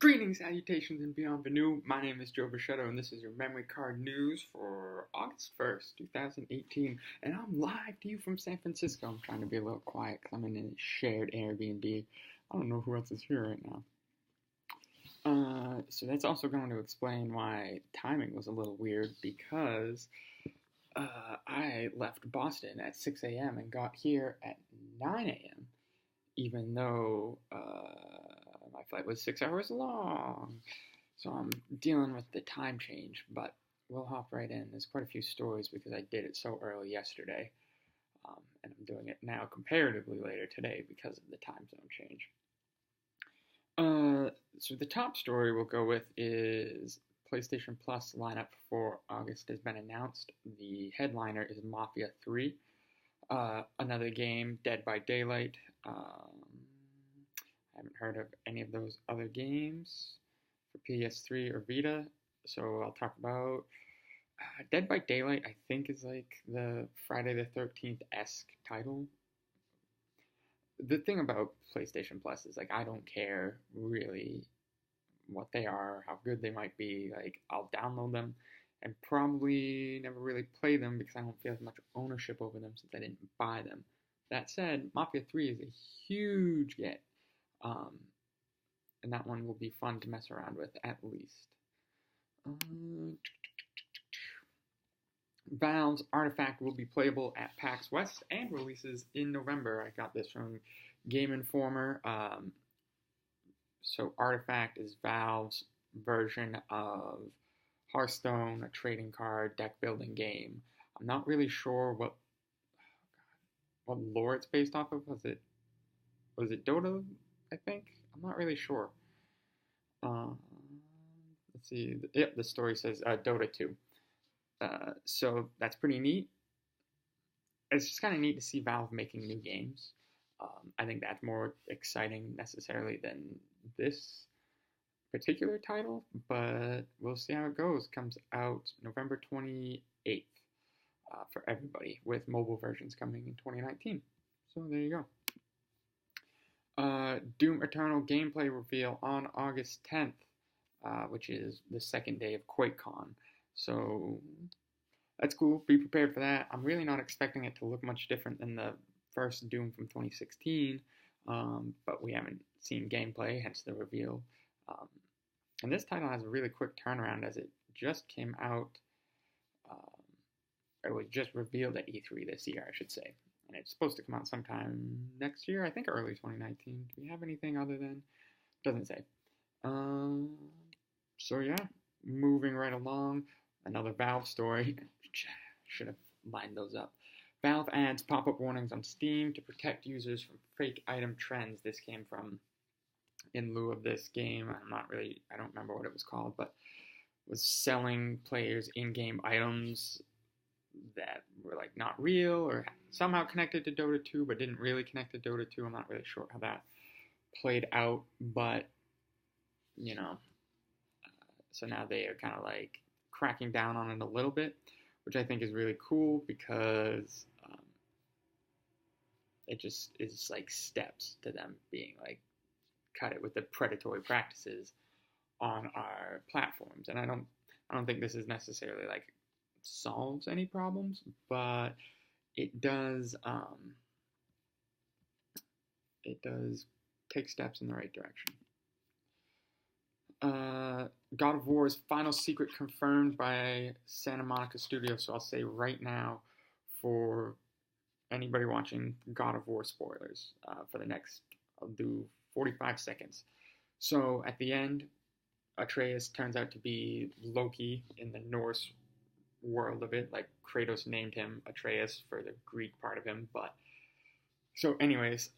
Greetings, salutations, and beyond Venu. My name is Joe Bichetto, and this is your memory card news for August 1st, 2018. And I'm live to you from San Francisco. I'm trying to be a little quiet because I'm in a shared Airbnb. I don't know who else is here right now. So that's also going to explain why timing was a little weird because I left Boston at 6 a.m. and got here at 9 a.m. even though my flight was 6 hours long. So I'm dealing with the time change, but we'll hop right in. There's quite a few stories because I did it so early yesterday, and I'm doing it now comparatively later today because of the time zone change. So the top story we'll go with is PlayStation Plus lineup for August has been announced. The headliner is Mafia 3. Another game, Dead by Daylight. I haven't heard of any of those other games for PS3 or Vita, so I'll talk about Dead by Daylight. I think is like the Friday the 13th-esque title. The thing about PlayStation Plus is like I don't care really what they are, how good they might be. Like I'll download them and probably never really play them because I don't feel as much ownership over them since I didn't buy them. That said, Mafia 3 is a huge get, and that one will be fun to mess around with at least. Valve's Artifact will be playable at PAX West and releases in November. I got this from Game Informer. So Artifact is Valve's version of Hearthstone, a trading card deck building game. I'm not really sure what lore it's based off of. Was it Dota? I think I'm not really sure. Let's see. Yep, the story says Dota 2. So that's pretty neat. It's just kind of neat to see Valve making new games. I think that's more exciting necessarily than this particular title, but we'll see how it goes. Comes out November 28th for everybody, with mobile versions coming in 2019. So there you go. Doom Eternal gameplay reveal on August 10th, which is the second day of QuakeCon. So that's cool. Be prepared for that. I'm really not expecting it to look much different than the first Doom from 2016, but we haven't seen gameplay, hence the reveal. And this title has a really quick turnaround as it just came out. It was just revealed at E3 this year, I should say. And it's supposed to come out sometime next year, I think early 2019. Do we have anything other than? Doesn't say. So yeah, moving right along. Another Valve story. Should have lined those up. Valve adds pop-up warnings on Steam to protect users from fake item trends. This came from in lieu of this game. I don't remember what it was called, but was selling players in-game items that were like not real or somehow connected to Dota 2, but didn't really connect to Dota 2. I'm not really sure how that played out, but so now they are kind of like cracking down on it a little bit, which I think is really cool because it just is like steps to them being like, cut it with the predatory practices on our platforms. And I don't think this is necessarily like solves any problems, but it does take steps in the right direction. God of War's final secret confirmed by Santa Monica Studios. So I'll say right now, for anybody watching, God of War spoilers for the next, I'll do 45 seconds. So at the end, Atreus turns out to be Loki in the Norse world of it. Like Kratos named him Atreus for the Greek part of him, but so anyways,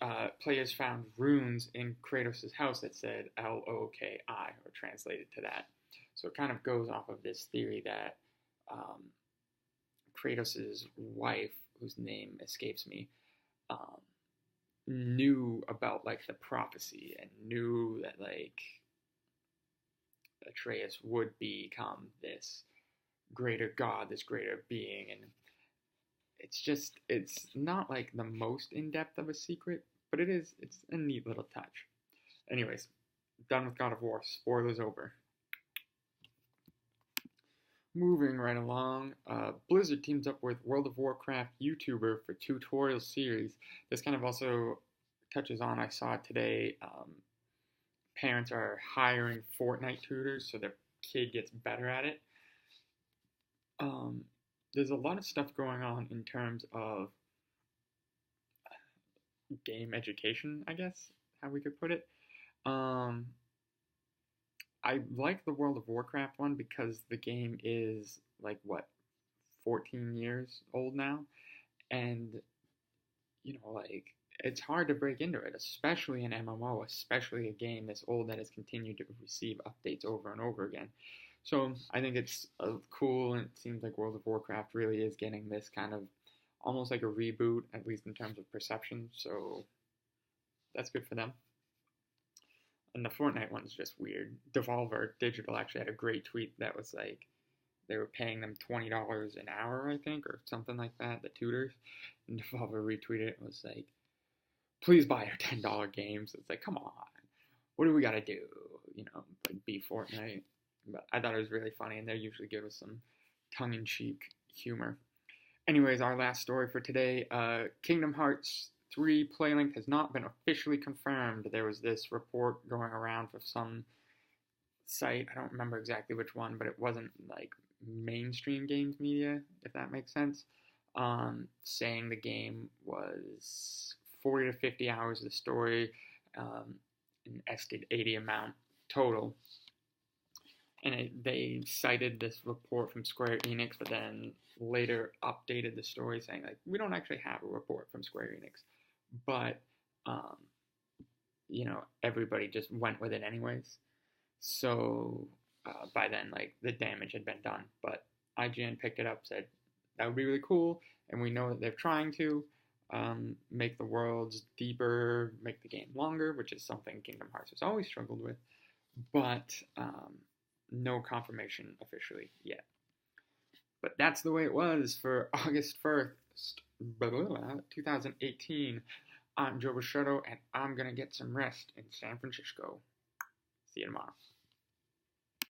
players found runes in Kratos' house that said L-O-K-I, or translated to that. So it kind of goes off of this theory that Kratos' wife, whose name escapes me, knew about like the prophecy and knew that like Atreus would become this greater god, this greater being, and it's not like the most in-depth of a secret, but it's a neat little touch. Anyways, done with God of War. Spoilers over. Moving right along, Blizzard teams up with World of Warcraft YouTuber for tutorial series. This kind of also touches on, I saw it today, parents are hiring Fortnite tutors so their kid gets better at it. Um, there's a lot of stuff going on in terms of game education, I guess, how we could put it. Um, I like the World of Warcraft one because the game is like what, 14 years old now, and like it's hard to break into it, especially an MMO, especially a game this old that has continued to receive updates over and over again. So I think it's cool, and it seems like World of Warcraft really is getting this kind of almost like a reboot, at least in terms of perception. So that's good for them. And the Fortnite one's just weird. Devolver Digital actually had a great tweet that was like they were paying them $20 an hour, I think, or something like that, the tutors. And Devolver retweeted it and was like, please buy our $10 games. It's like, come on. What do we got to do? Like beat Fortnite. But I thought it was really funny, and they're usually good with some tongue-in-cheek humor. Anyways, our last story for today, Kingdom Hearts 3 Playlink has not been officially confirmed. There was this report going around for some site, I don't remember exactly which one, but it wasn't like mainstream games media, if that makes sense, saying the game was 40 to 50 hours of the story, an estimated 80 amount total. And they cited this report from Square Enix, but then later updated the story saying, like, we don't actually have a report from Square Enix. But, everybody just went with it anyways. So by then, like, the damage had been done. But IGN picked it up, said, that would be really cool. And we know that they're trying to make the worlds deeper, make the game longer, which is something Kingdom Hearts has always struggled with. But no confirmation officially yet. But that's the way it was for August 1st, 2018. I'm Joe Buscetto, and I'm going to get some rest in San Francisco. See you tomorrow.